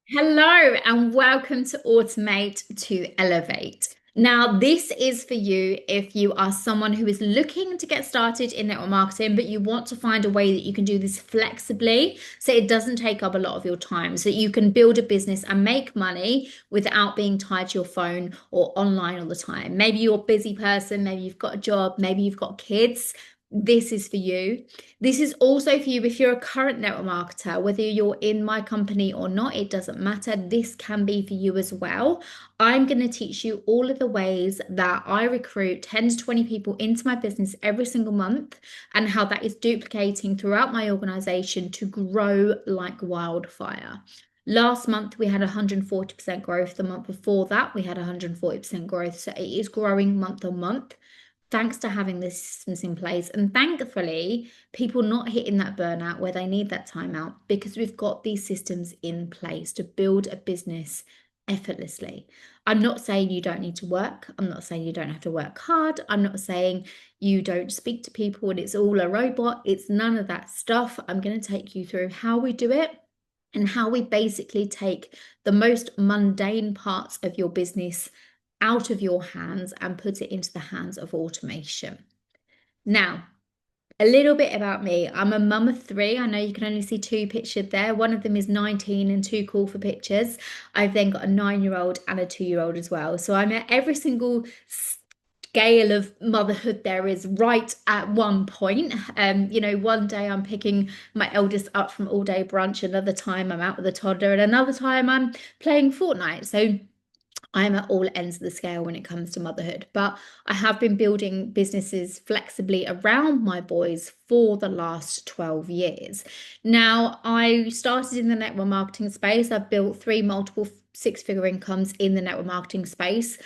Hello, and welcome to Automate to Elevate. Now, this is for you if you are someone who is looking to get started in network marketing, but you want to find a way that you can do this flexibly so it doesn't take up a lot of your time, so that you can build a business and make money without being tied to your phone or online all the time. Maybe you're a busy person, maybe you've got a job, maybe you've got kids. This is for you. This is also for you if you're a current network marketer, whether you're in my company or not, it doesn't matter. This can be for you as well. I'm going to teach you all of the ways that I recruit 10 to 20 people into my business every single month and how that is duplicating throughout my organization to grow like wildfire. Last month, we had 140% growth. The month before that, we had 140% growth. So it is growing month on month thanks to having the systems in place and thankfully people not hitting that burnout where they need that time out because we've got these systems in place to build a business effortlessly. I'm not saying you don't need to work. I'm not saying you don't have to work hard. I'm not saying you don't speak to people and it's all a robot. It's none of that stuff. I'm going to take you through how we do it and how we basically take the most mundane parts of your business out of your hands and put it into the hands of automation. Now, a little bit about me. I'm a mum of three. I know you can only see two pictured there. One of them is 19 and too cool for pictures. I've then got a 9-year-old and a 2-year-old as well. So I'm at every single scale of motherhood there is right at one point. One day I'm picking my eldest up from all day brunch, another time I'm out with a toddler, and another time I'm playing Fortnite. So I'm at all ends of the scale when it comes to motherhood, but I have been building businesses flexibly around my boys for the last 12 years. Now, I started in the network marketing space. I've built three multiple six-figure incomes in the network marketing space.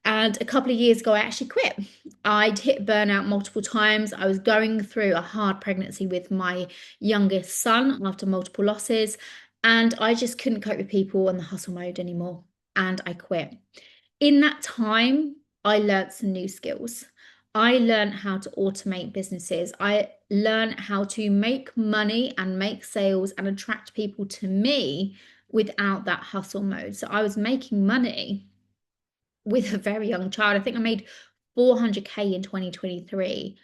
And a couple of years ago, I actually quit. I'd hit burnout multiple times. I was going through a hard pregnancy with my youngest son after multiple losses, and I just couldn't cope with people and the hustle mode anymore and I quit. In that time, I learned some new skills. I learned how to automate businesses. I learned how to make money and make sales and attract people to me without that hustle mode. So I was making money with a very young child. I think I made 400K in 2023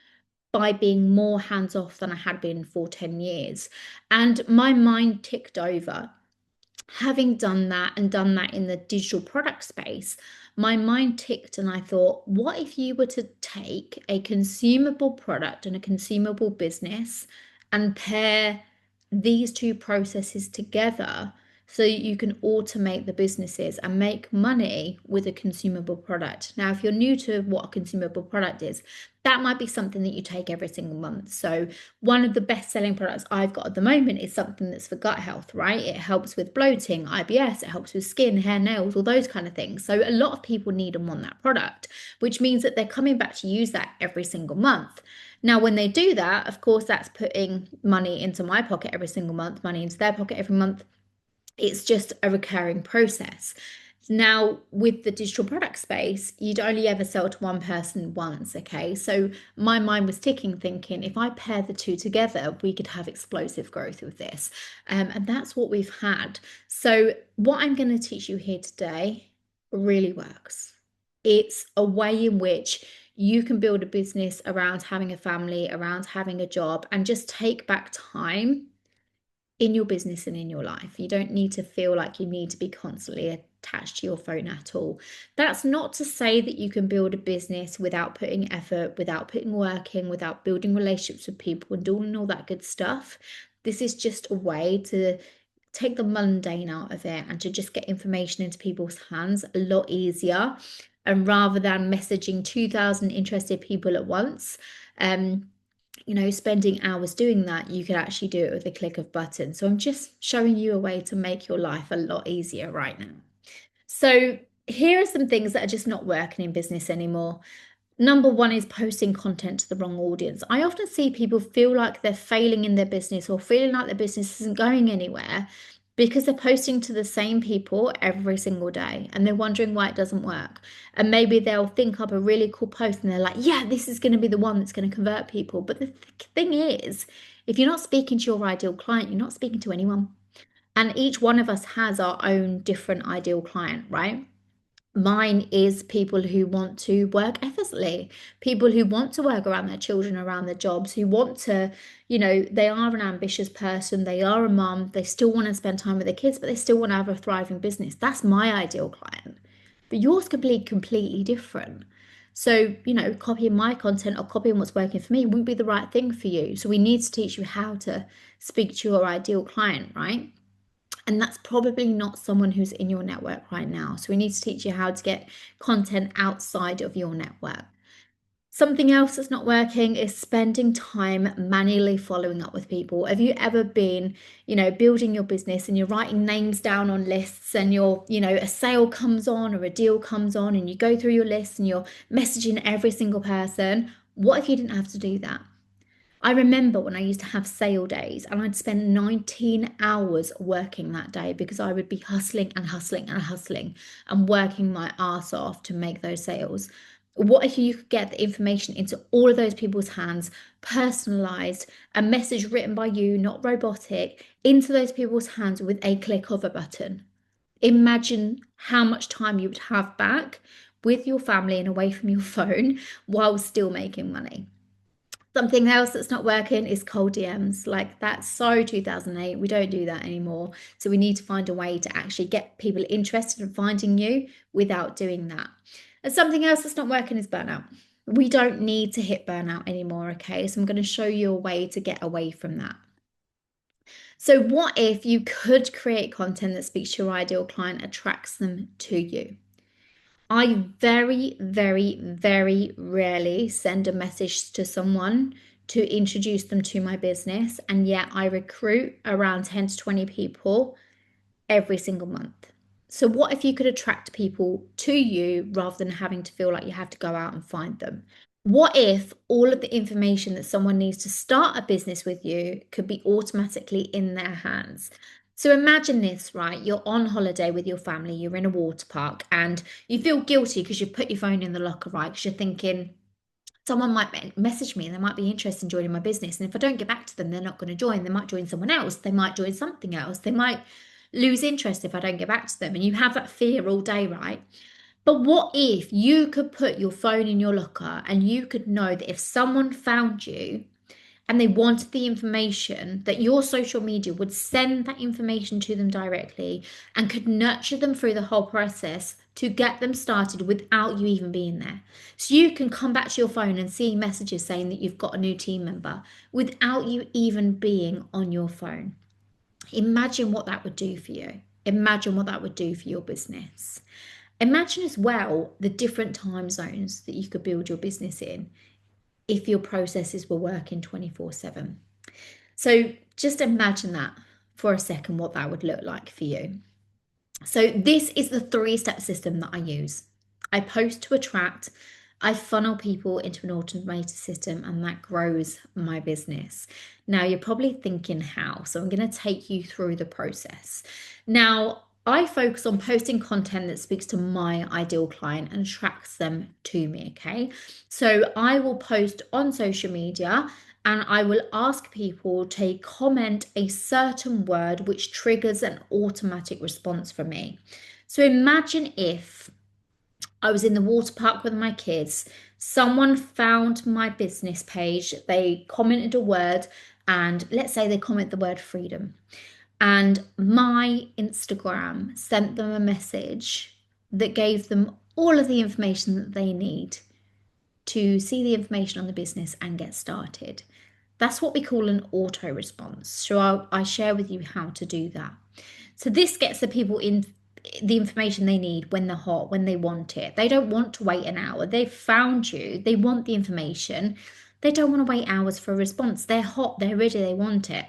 by being more hands off than I had been for 10 years. And my mind ticked over having done that and done that in the digital product space, my mind ticked and I thought, what if you were to take a consumable product and a consumable business and pair these two processes together so you can automate the businesses and make money with a consumable product? Now, if you're new to what a consumable product is, that might be something that you take every single month. So one of the best selling products I've got at the moment is something that's for gut health, right? It helps with bloating, IBS, it helps with skin, hair, nails, all those kind of things. So a lot of people need and want that product, which means that they're coming back to use that every single month. Now, when they do that, of course, that's putting money into my pocket every single month, money into their pocket every month. It's just a recurring process. Now, with the digital product space, you'd only ever sell to one person once, okay? So my mind was ticking, thinking if I pair the two together, we could have explosive growth with this. And that's what we've had. So what I'm going to teach you here today really works. It's a way in which you can build a business around having a family, around having a job, and just take back time in your business and in your life. You don't need to feel like you need to be constantly attached to your phone at all. That's not to say that you can build a business without putting effort, without putting work in, without building relationships with people and doing all that good stuff. This is just a way to take the mundane out of it and to just get information into people's hands a lot easier. And rather than messaging 2,000 interested people at once, spending hours doing that, you could actually do it with a click of button. So I'm just showing you a way to make your life a lot easier right now. So here are some things that are just not working in business anymore. Number one is posting content to the wrong audience. I often see people feel like they're failing in their business or feeling like their business isn't going anywhere because they're posting to the same people every single day and they're wondering why it doesn't work. And maybe they'll think up a really cool post and they're like, yeah, this is going to be the one that's going to convert people. But the thing is, if you're not speaking to your ideal client, you're not speaking to anyone. And each one of us has our own different ideal client, right? Mine is people who want to work effortlessly, people who want to work around their children, around their jobs, who want to, they are an ambitious person, they are a mum, they still want to spend time with their kids, but they still want to have a thriving business. That's my ideal client. But yours could be completely different. So, copying my content or copying what's working for me wouldn't be the right thing for you. So we need to teach you how to speak to your ideal client, right? And that's probably not someone who's in your network right now. So we need to teach you how to get content outside of your network. Something else that's not working is spending time manually following up with people. Have you ever been, building your business and you're writing names down on lists and a sale comes on or a deal comes on and you go through your list and you're messaging every single person? What if you didn't have to do that? I remember when I used to have sale days and I'd spend 19 hours working that day because I would be hustling and hustling and hustling and working my ass off to make those sales. What if you could get the information into all of those people's hands, personalized, a message written by you, not robotic, into those people's hands with a click of a button? Imagine how much time you would have back with your family and away from your phone while still making money. Something else that's not working is cold DMs. Like that's so 2008. We don't do that anymore. So we need to find a way to actually get people interested in finding you without doing that. And something else that's not working is burnout. We don't need to hit burnout anymore, okay? So I'm going to show you a way to get away from that. So what if you could create content that speaks to your ideal client, attracts them to you? I very, very, very rarely send a message to someone to introduce them to my business, and yet I recruit around 10 to 20 people every single month. So, what if you could attract people to you rather than having to feel like you have to go out and find them? What if all of the information that someone needs to start a business with you could be automatically in their hands? So imagine this, right? You're on holiday with your family, you're in a water park, and you feel guilty because you put your phone in the locker, right? Because you're thinking, someone might message me and they might be interested in joining my business. And if I don't get back to them, they're not going to join. They might join someone else. They might join something else. They might lose interest if I don't get back to them. And you have that fear all day, right? But what if you could put your phone in your locker and you could know that if someone found you and they wanted the information, that your social media would send that information to them directly and could nurture them through the whole process to get them started without you even being there. So you can come back to your phone and see messages saying that you've got a new team member without you even being on your phone. Imagine what that would do for you. Imagine what that would do for your business. Imagine as well the different time zones that you could build your business in if your processes were working 24/7. So just imagine that for a second, what that would look like for you. So this is the 3-step system that I use. I post to attract, I funnel people into an automated system, and that grows my business. Now you're probably thinking how, so I'm going to take you through the process. Now I focus on posting content that speaks to my ideal client and attracts them to me, okay? So I will post on social media and I will ask people to comment a certain word which triggers an automatic response from me. So imagine if I was in the water park with my kids, someone found my business page, they commented a word, and let's say they comment the word freedom. And my Instagram sent them a message that gave them all of the information that they need to see the information on the business and get started. That's what we call an auto response. So I share with you how to do that. So this gets the people in the information they need when they're hot, when they want it. They don't want to wait an hour. They've found you. They want the information. They don't want to wait hours for a response. They're hot. They're ready. They want it.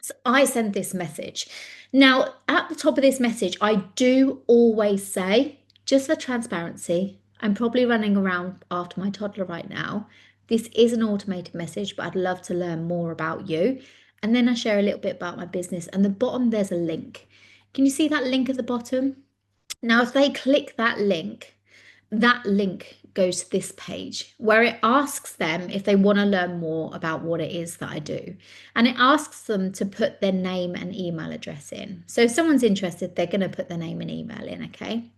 So I send this message. Now, at the top of this message, I do always say, just for transparency, I'm probably running around after my toddler right now. This is an automated message, but I'd love to learn more about you. And then I share a little bit about my business. And the bottom, there's a link. Can you see that link at the bottom? Now, if they click that link go to this page where it asks them if they want to learn more about what it is that I do. And it asks them to put their name and email address in. So if someone's interested, they're going to put their name and email in, okay?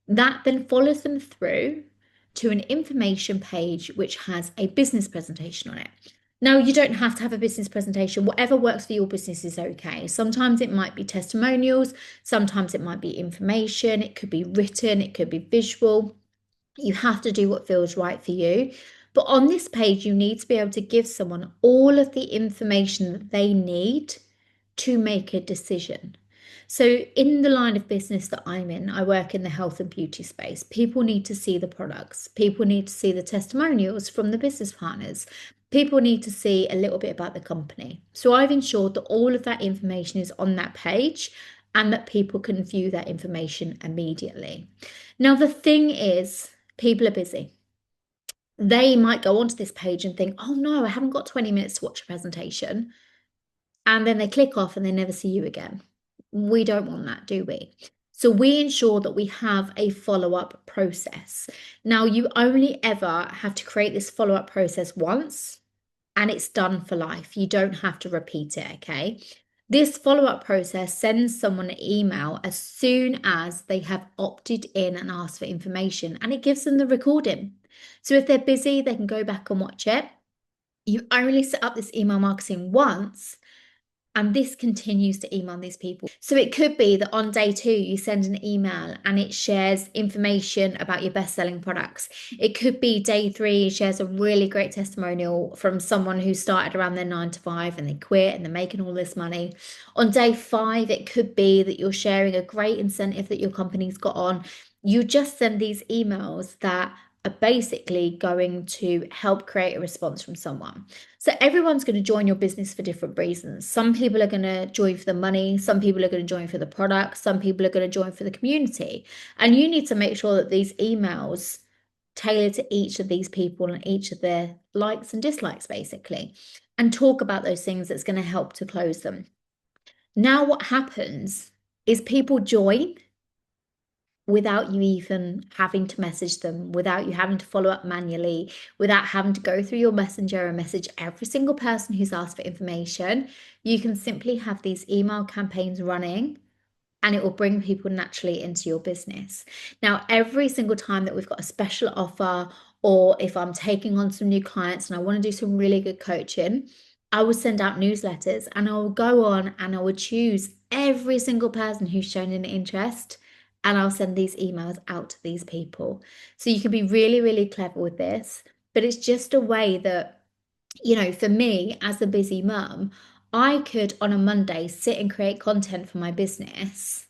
That then follows them through to an information page which has a business presentation on it. Now, you don't have to have a business presentation. Whatever works for your business is okay. Sometimes it might be testimonials, sometimes it might be information, it could be written, it could be visual. You have to do what feels right for you. But on this page, you need to be able to give someone all of the information that they need to make a decision. So, in the line of business that I'm in, I work in the health and beauty space. People need to see the products, people need to see the testimonials from the business partners, people need to see a little bit about the company. So, I've ensured that all of that information is on that page and that people can view that information immediately. Now, the thing is, people are busy. They might go onto this page and think, oh no, I haven't got 20 minutes to watch a presentation. And then they click off and they never see you again. We don't want that, do we? So we ensure that we have a follow-up process. Now, you only ever have to create this follow-up process once and it's done for life. You don't have to repeat it, okay? This follow-up process sends someone an email as soon as they have opted in and asked for information, and it gives them the recording. So if they're busy, they can go back and watch it. You only set up this email marketing once, and this continues to email these people. So it could be that on day 2, you send an email and it shares information about your best-selling products. It could be day 3, shares a really great testimonial from someone who started around their 9 to 5 and they quit and they're making all this money. On day 5, it could be that you're sharing a great incentive that your company's got on. You just send these emails that are basically going to help create a response from someone. So everyone's going to join your business for different reasons. Some people are going to join for the money, some people are going to join for the product, some people are going to join for the community. And you need to make sure that these emails tailor to each of these people and each of their likes and dislikes, basically, and talk about those things that's going to help to close them. Now, what happens is people join without you even having to message them, without you having to follow up manually, without having to go through your messenger and message every single person who's asked for information. You can simply have these email campaigns running and it will bring people naturally into your business. Now, every single time that we've got a special offer, or if I'm taking on some new clients and I want to do some really good coaching, I will send out newsletters and I will go on and I will choose every single person who's shown an interest and I'll send these emails out to these people. So you can be really, really clever with this, but it's just a way that, for me as a busy mum, I could on a Monday sit and create content for my business,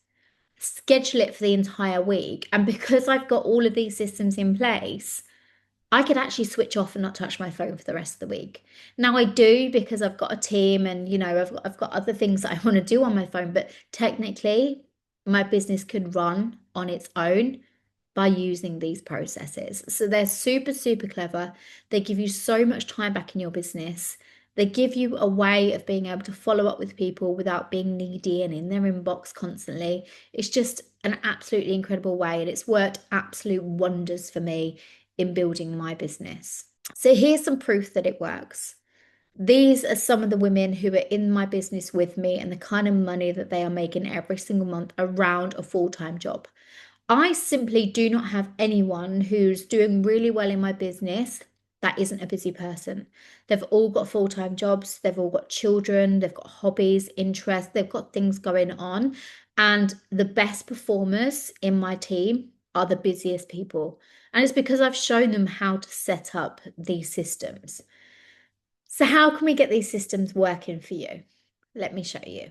schedule it for the entire week. And because I've got all of these systems in place, I could actually switch off and not touch my phone for the rest of the week. Now I do because I've got a team and I've got other things that I want to do on my phone, but technically my business could run on its own by using these processes. So they're super, super clever. They give you so much time back in your business. They give you a way of being able to follow up with people without being needy and in their inbox constantly. It's just an absolutely incredible way, and it's worked absolute wonders for me in building my business. So here's some proof that it works. These are some of the women who are in my business with me and the kind of money that they are making every single month around a full-time job. I simply do not have anyone who's doing really well in my business that isn't a busy person. They've all got full-time jobs, they've all got children, they've got hobbies, interests, they've got things going on. And the best performers in my team are the busiest people. And it's because I've shown them how to set up these systems. So how can we get these systems working for you? Let me show you.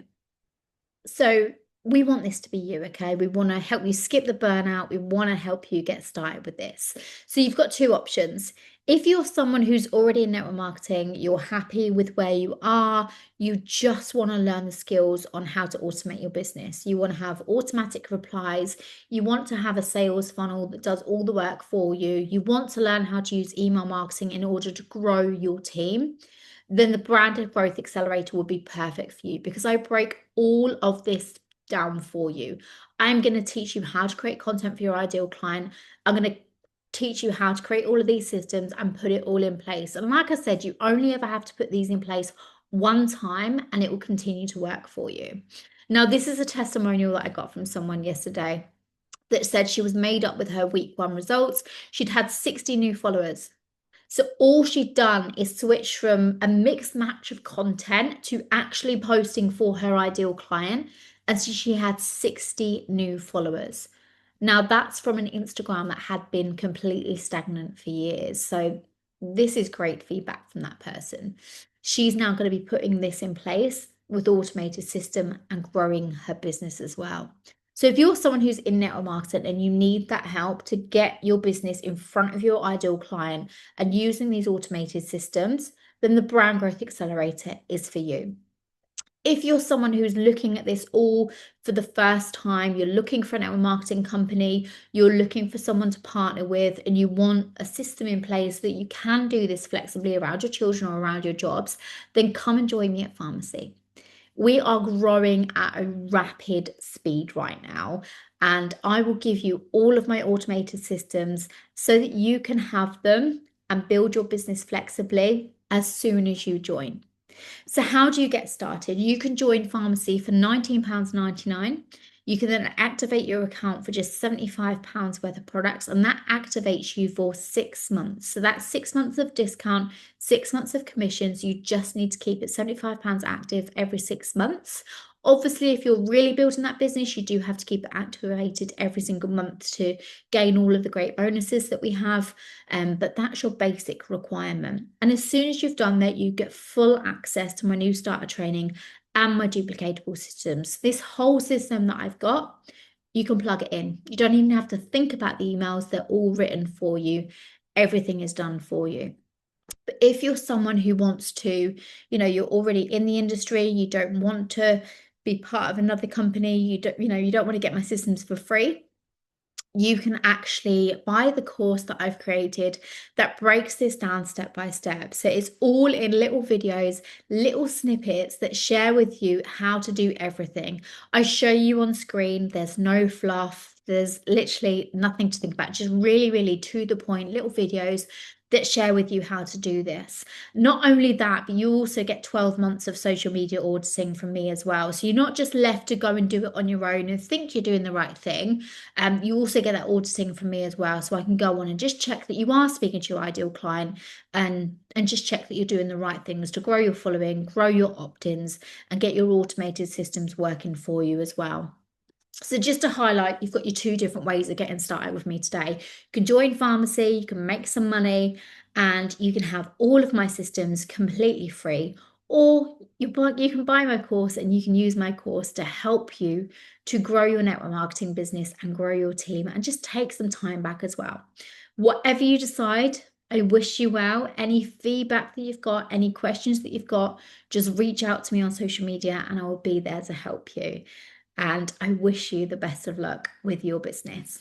So we want this to be you, okay? We want to help you skip the burnout. We want to help you get started with this. So you've got 2 options. If you're someone who's already in network marketing, you're happy with where you are, you just want to learn the skills on how to automate your business. You want to have automatic replies. You want to have a sales funnel that does all the work for you. You want to learn how to use email marketing in order to grow your team. Then the Branded Growth Accelerator will be perfect for you because I break all of this down for you. I'm going to teach you how to create content for your ideal client. I'm going to teach you how to create all of these systems and put it all in place. And like I said, you only ever have to put these in place one time and it will continue to work for you. Now, this is a testimonial that I got from someone yesterday that said she was made up with her week one results. She'd had 60 new followers. So all she'd done is switch from a mixed match of content to actually posting for her ideal client. And so she had 60 new followers. Now that's from an Instagram that had been completely stagnant for years. So this is great feedback from that person. She's now going to be putting this in place with automated system and growing her business as well. So if you're someone who's in network marketing and you need that help to get your business in front of your ideal client and using these automated systems, then the Brand Growth Accelerator is for you. If you're someone who's looking at this all for the first time, you're looking for a network marketing company, you're looking for someone to partner with, and you want a system in place that you can do this flexibly around your children or around your jobs, then come and join me at Pharmacy. We are growing at a rapid speed right now, and I will give you all of my automated systems so that you can have them and build your business flexibly as soon as you join. So how do you get started? You can join Pharmacy for £19.99. You can then activate your account for just £75 worth of products, and that activates you for 6 months. So that's 6 months of discount, 6 months of commissions. You just need to keep it £75 active every 6 months. Obviously, if you're really building that business, you do have to keep it activated every single month to gain all of the great bonuses that we have. But that's your basic requirement. And as soon as you've done that, you get full access to my new starter training and my duplicatable systems. This whole system that I've got, you can plug it in. You don't even have to think about the emails. They're all written for you. Everything is done for you. But if you're someone who wants to, you're already in the industry, you don't want to be part of another company, you don't want to get my systems for free, you can actually buy the course that I've created that breaks this down step by step. So it's all in little videos, little snippets that share with you how to do everything. I show you on screen, there's no fluff, there's literally nothing to think about, just really, really to the point, little videos that share with you how to do this. Not only that, but you also get 12 months of social media auditing from me as well. So you're not just left to go and do it on your own and think you're doing the right thing. You also get that auditing from me as well. So I can go on and just check that you are speaking to your ideal client and just check that you're doing the right things to grow your following, grow your opt-ins, and get your automated systems working for you as well. So just to highlight, you've got your 2 different ways of getting started with me today. You can join Pharmacy, you can make some money, and you can have all of my systems completely free. Or you can buy my course and you can use my course to help you to grow your network marketing business and grow your team and just take some time back as well. Whatever you decide, I wish you well. Any feedback that you've got, any questions that you've got, just reach out to me on social media and I will be there to help you. And I wish you the best of luck with your business.